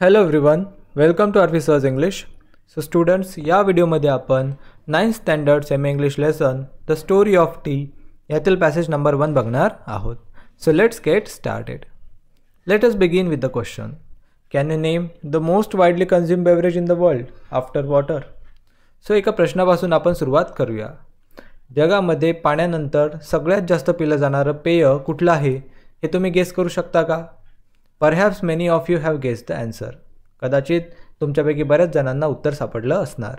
Hello everyone, welcome to officers English. So students, या व्हिडिओमध्ये आपण 9th standard semi English lesson the story of tea यातील passage number 1 बघणार आहोत. So let's get started. Let us begin with the question. Can you name the most widely consume beverage in the world after water? So एका प्रश्नापासून आपण सुरुवात करूया. जगामध्ये पाण्यानंतर सगळ्यात जास्त पिलं जाणारं पेय कुठलं आहे हे तुम्ही गेस करू शकता का? Perhaps many of you have guessed the answer. कदाचित तुमच्यापैकी बऱ्याच जणांना उत्तर सापडलं असणार.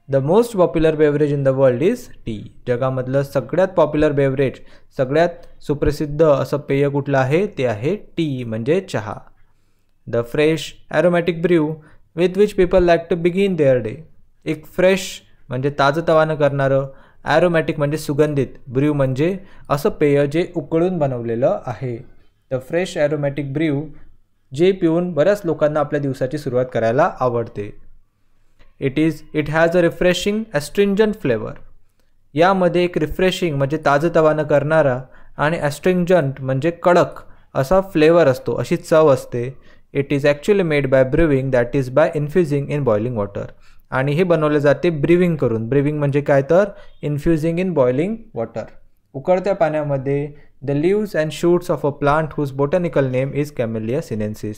The most popular beverage in the world is tea. जगामधलं सगळ्यात पॉप्युलर बेवरेज, सगळ्यात सुप्रसिद्ध असं पेय कुठलं आहे ते आहे टी म्हणजे चहा. The fresh aromatic brew with which people like to begin their day. एक फ्रेश म्हणजे ताजंतवानं करणारं, ॲरोमॅटिक म्हणजे सुगंधित, ब्र्यू म्हणजे असं पेय जे उकळून बनवलेलं आहे. द फ्रेश ॲरोमॅटिक ब्र्यू जे पिऊन बऱ्याच लोकांना आपल्या दिवसाची सुरुवात करायला आवडते. It has a refreshing astringent flavour. यामध्ये एक रिफ्रेशिंग म्हणजे ताजंतवानं करणारा आणि ॲस्ट्रिंजंट म्हणजे कडक असा फ्लेवर असतो, अशी चव असते. It is actually made by brewing, that is by infusing in boiling water. आणि हे बनवले जाते ब्रिविंग करून. ब्रिविंग म्हणजे काय तर इन्फ्युजिंग इन बॉइलिंग वॉटर. उकळत्या पाण्यामध्ये the leaves and shoots of a plant whose botanical name is Camellia sinensis.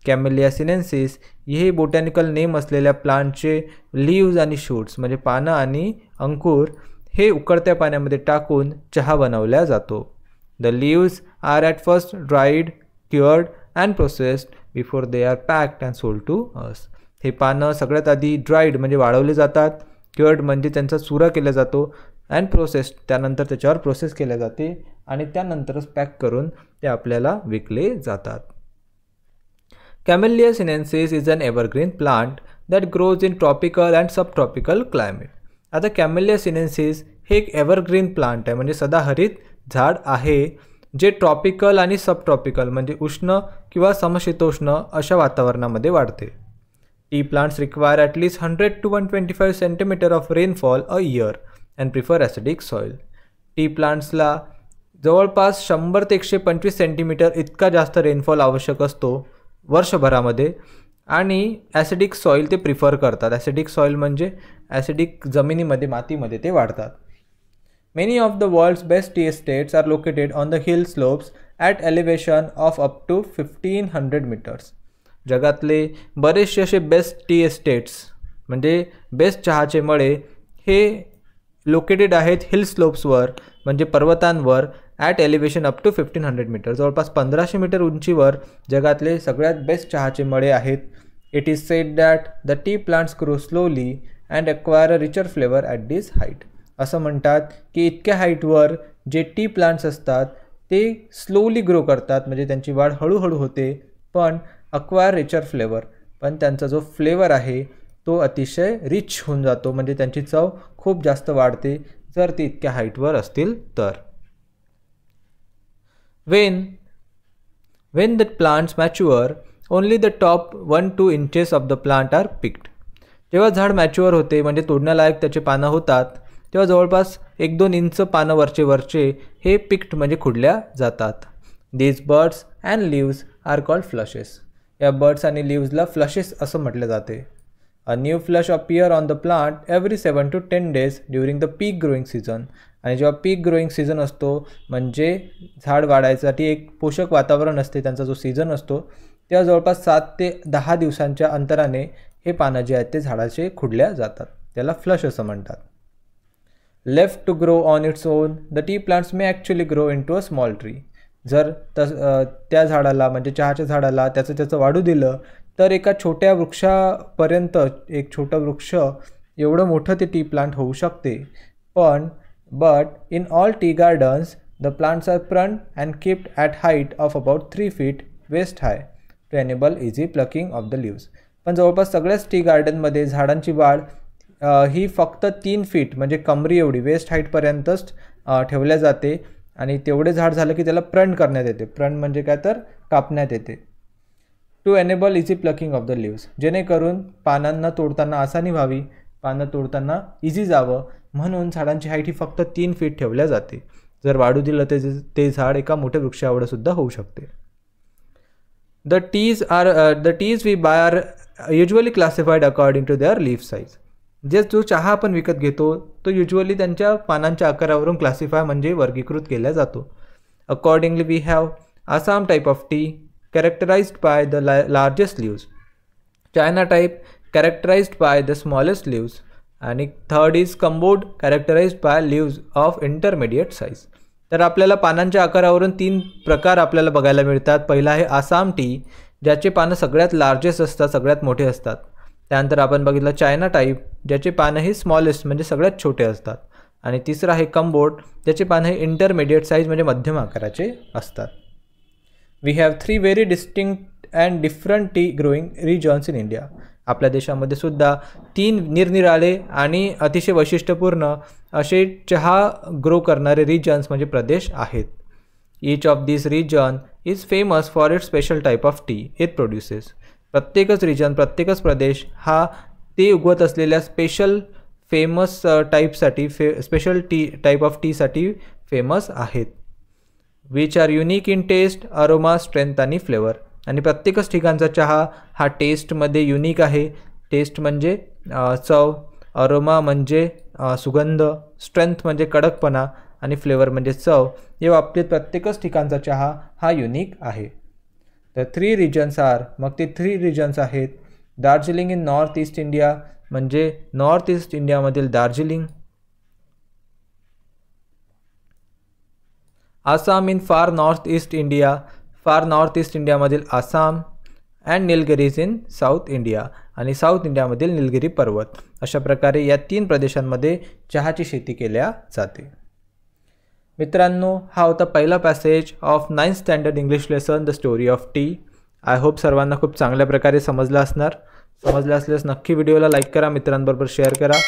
Camellia sinensis हे बोटॅनिकल नेम असलेल्या प्लांटचे लिव्ज आणि शूट्स म्हणजे पानं आणि अंकुर हे उकळत्या पाण्यामध्ये टाकून चहा बनवला जातो. The leaves are at first dried, cured and processed before they are packed and sold to us. हे पानं सगळ्यात आधी ड्राईड म्हणजे वाळवले जातात, क्युअर्ड म्हणजे त्यांचा चुरा केला जातो, अँड प्रोसेस्ड त्यानंतर त्याच्यावर प्रोसेस केल्या जाते आणि त्यानंतरच पॅक करून ते आपल्याला विकले जातात. Camellia sinensis is an evergreen plant that grows in tropical and sub tropical climate. आता कॅमेलिया सिनेन्सिस हे एक एव्हरग्रीन प्लांट आहे म्हणजे सदाहरित झाड आहे जे ट्रॉपिकल आणि सब ट्रॉपिकल म्हणजे उष्ण किंवा समशीतोष्ण अशा वातावरणामध्ये वाढते. Tea plants require at least 100 to 125 centimetre of rainfall a year and prefer acidic soil. Tea प्लांट्सला जवळपास 100 ते 125 सेंटीमीटर इतका जास्त रेनफॉल आवश्यक असतो वर्षभरामध्ये आणि ॲसिडिक सॉईल ते प्रिफर करतात. ॲसिडिक सॉईल म्हणजे ॲसिडिक जमिनीमध्ये, मातीमध्ये ते वाढतात. Many of the world's best tea estates are located on the hill slopes at elevation of up to 1500 metres. जगातले बरेचसे असे बेस्ट टी एस्टेट्स म्हणजे बेस्ट चहाचे मळे हे लोकेटेड आहेत हिल स्लोप्सवर म्हणजे पर्वतांवर at elevation up to 1500 metre. जवळपास 1500 मीटर उंचीवर जगातले सगळ्यात बेस्ट चहाचे मळे आहेत. It is sed that the tea plants grow slowly and acquire a richer flavour at this height. असं म्हणतात की इतक्या हाईटवर जे टी प्लांट्स असतात ते स्लोली ग्रो करतात म्हणजे त्यांची वाढ हळूहळू होते, पण अक्वायर रिचर फ्लेवर, पण त्यांचा जो फ्लेवर आहे तो अतिशय रिच होऊन जातो म्हणजे त्यांची चव खूप जास्त वाढते जर ती इतक्या हाईटवर असतील तर. When the plants mature only the top 1-2 inches of the plant are picked. जेव्हा झाड मॅच्युअर होते म्हणजे तोडण्यालायक त्याचे पानं होतात तेव्हा जवळपास 1-2 इंच पानं वरचे हे पिक्ड म्हणजे खुडल्या जातात. These birds and leaves are called flushes. या बर्ड्स आणि लिव्जला फ्लशेस असं म्हटले जाते. A new flush appear on the plant every 7 to 10 days during the peak growing season. आणि जेव्हा पीक ग्रोईंग सीझन असतो म्हणजे झाड वाढायसाठी एक पोषक वातावरण असते, त्यांचा जो सीझन असतो तेव्हा जवळपास 7 ते 10 दिवसांच्या अंतराने हे पानं जे आहेत ते झाडाचे खुडल्या जातात. त्याला फ्लश असं म्हणतात. Left to grow on its own the tea plants may actually grow into a small tree. जर त्या झाडाला म्हणजे चहाच्या झाडाला त्याचं वाढू दिलं तर एका छोट्या वृक्षापर्यंत, एक छोटं वृक्ष एवढं मोठं ते टी प्लांट होऊ शकते. But in all tea gardens the plants are pruned and kept at height of about 3 feet waist high to enable easy plucking of the leaves. पण जवळपास सगळ्याच टी गार्डनमध्ये झाडांची वाढ ही फक्त 3 feet म्हणजे कमरी एवढी वेस्ट हाईटपर्यंतच ठेवल्या जाते आणि तेवढे झाड झालं की त्याला प्रण करण्यात येते. प्रण म्हणजे काय तर कापण्यात येते. To enable easy plucking of the leaves, जेणेकरून पानांना तोडताना आसानी व्हावी, पानं तोडताना इझी जावं म्हणून झाडांची हाईट ही फक्त 3 feet ठेवल्या जाते. जर वाढू दिलं ते झाड एका मोठ्या वृक्षाएवढं सुद्धा होऊ शकते. The teas we buy are usually classified according to their leaf size. जो चहा आपण विकत घेतो तो युजली त्यांच्या पानांच्या आकारावरून क्लासिफाय म्हणजे वर्गीकृत केला जातो. Accordingly we have Assam type of tea characterised by the largest leaves, China type characterised by the smallest leaves, आणि third is Cambod characterised by leaves of intermediate size. तर आपल्याला पानांच्या आकारावरून 3 प्रकार आपल्याला बघायला मिळतात. पहिला आहे आसाम टी, ज्याचे पानं सगळ्यात लार्जेस्ट असतात, सगळ्यात मोठे असतात. त्यानंतर आपण बघितलं चायना टाईप, ज्याचे पानं हे स्मॉलेस्ट म्हणजे सगळ्यात छोटे असतात. आणि तिसरं आहे कंबोड, ज्याचे पानं हे इंटरमिडिएट साईज म्हणजे मध्यम आकाराचे असतात. We have 3 very distinct and different tea growing regions in India. आपल्या देशामध्ये सुद्धा 3 निरनिराळे आणि अतिशय वैशिष्ट्यपूर्ण असे चहा ग्रो करणारे रिजन्स म्हणजे प्रदेश आहेत. Each of this region is famous for its special type of tea it produces. प्रत्येकच रिजन, प्रत्येकच प्रदेश हा ते उगवत असलेल्या स्पेशल फेमस टाईपसाठी स्पेशल टी टाईप ऑफ टीसाठी फेमस आहेत. Which are unique in taste, aroma, strength आणि फ्लेवर. आणि प्रत्येकच ठिकाणचा चहा हा टेस्टमध्ये युनिक आहे. टेस्ट म्हणजे चव, अरोमा म्हणजे सुगंध, स्ट्रेंथ म्हणजे कडकपणा आणि फ्लेवर म्हणजे चव. या बाबतीत प्रत्येकच ठिकाणचा चहा हा युनिक आहे. तर 3 रिजन्स आर, मग ते 3 रिजन्स आहेत. Darjeeling in north east India म्हणजे नॉर्थ ईस्ट इंडियामधील Darjeeling, Assam in far north east India, far north east इंडियामधील Assam, and Nilgiris in south India आणि साऊथ इंडियामधील निलगिरी पर्वत. अशा प्रकारे या 3 प्रदेशांमध्ये चहाची शेती केल्या जाते. मित्रांनो, हा होता पहिला passage of 9th standard English lesson the story of T. I hope सर्वांना खूप चांगल्या प्रकारे समजलं असणार. समजलं असल्यास नक्की व्हिडिओला लाईक करा, मित्रांबरोबर शेअर करा.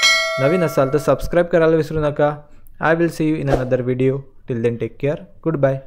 नवीन असाल तर सबस्क्राईब करायला विसरू नका. I will see you in another video. Till then take care. Good bye.